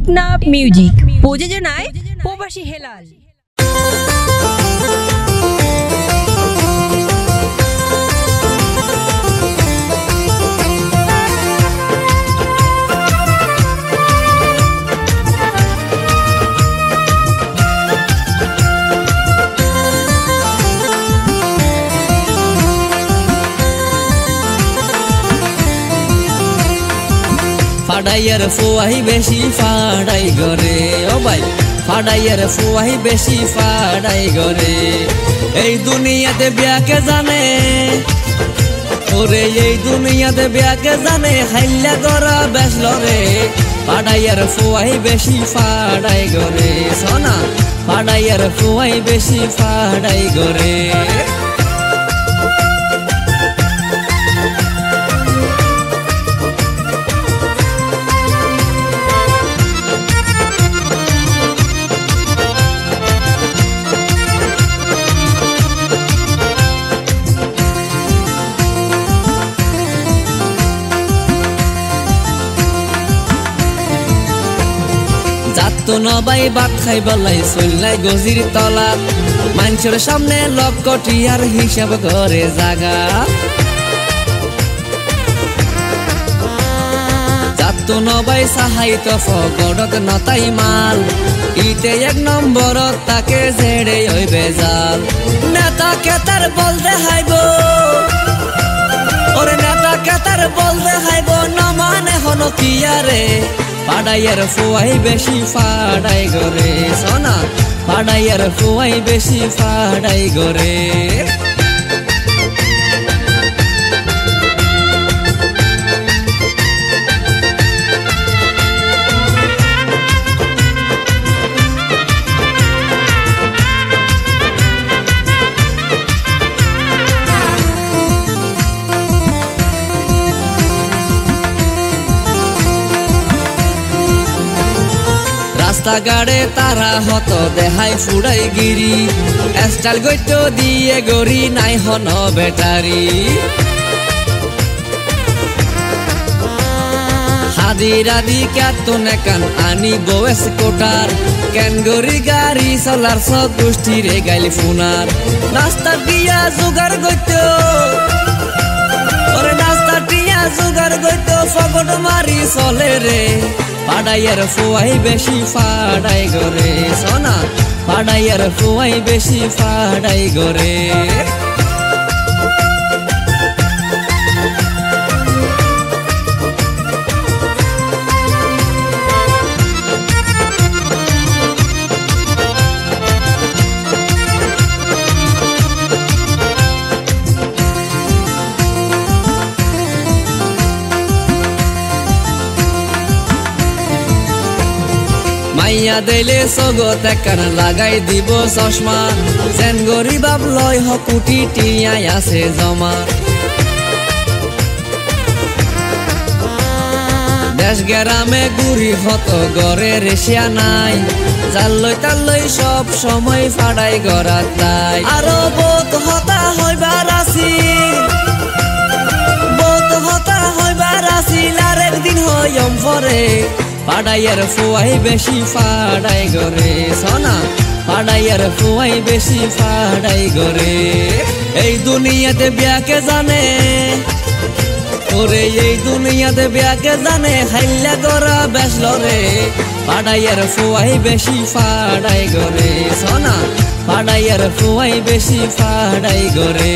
Teknaf music প্রযোজনায় প্রবাসী Helal. ফাডাইয়ার Fuwai বেশি ফাডাই গরে ও ভাই ফাডাইয়ার ফুয়াই বেশি ফাডাই গরে এই দুনিয়াতে বিয়াকে জানে ওরে এই দুনিয়াতে বিয়াকে জানে হাইল্লা গরা বেসল রে ফাডাইয়ার ফুয়াই বেশি ফাডাই গরে সোনা ফাডাইয়ার ফুয়াই বেশি ফাডাই গরে তো নবাই বাদ খাই বলাই চললাই গজির তলাত মানুষের সামনে লক্ষ টিয়ার হিসাব করে জাগা যাত নবাই সাহাই তো ফগড়ত নতাই মাল ইতে এক নম্বর তাকে ঝেড়ে ওই বেজাল নেতাকে তার বলতে হাইব ওরে নেতাকে তার বলতে হাইব না মানে হলো কি আরে ফাডাইয়ার ফুয়াই বেশি ফাডাই গরে সোনা ফাডাইয়ার ফুয়াই বেশি ফাডাই গরে রাস্তাঘাটে তারা হত দেহাই ফুড়াই গিরি স্টাইল গইত দিয়ে গড়ি নাই হন বেটারি হাদিরাদি ক্যাতন কান আনি বয়েস কোটার কেন গড়ি গাড়ি চলার সব গোষ্ঠীরে গাইল ফুনার রাস্তা দিয়া জোগাড় গইত ওরে রাস্তা দিয়া জোগাড় গইত ফগট মারি চলে রে ফাডাইয়ার ফুয়াই বেশি ফাডাই গরে সোনা ফাডাইয়ার ফুয়াই বেশি ফাডাই গরে মাইয়া দিলে সগত কান লাগাই দিব চশমা যেন গরিবাব লয় হকুটি টিয়াই আছে জমা দেশ গ্রামে গুড়ি হত গড়ে রেশিয়া নাই যার লই তার লই সব সময় ফাডাই গড়াত তাই আরো বহুত হতা হইবার আসিল বহুত হতা হইবার আসিল আর একদিন হইম পরে ফাডাইয়ার ফুয়াই বেশি ফাডাই গরে সোনা ফাডাইয়ার ফুয়াই বেশি ফাডাই গরে এই দুনিয়াতে বিয়াকে জানে ওরে এই দুনিয়াতে বিয়াকে জানে হাইল্লা গরা বেসল রে ফাডাইয়ার ফুয়াই বেশি ফাডাই গরে সোনা ফাডাইয়ার ফুয়াই বেশি ফাডাই গরে।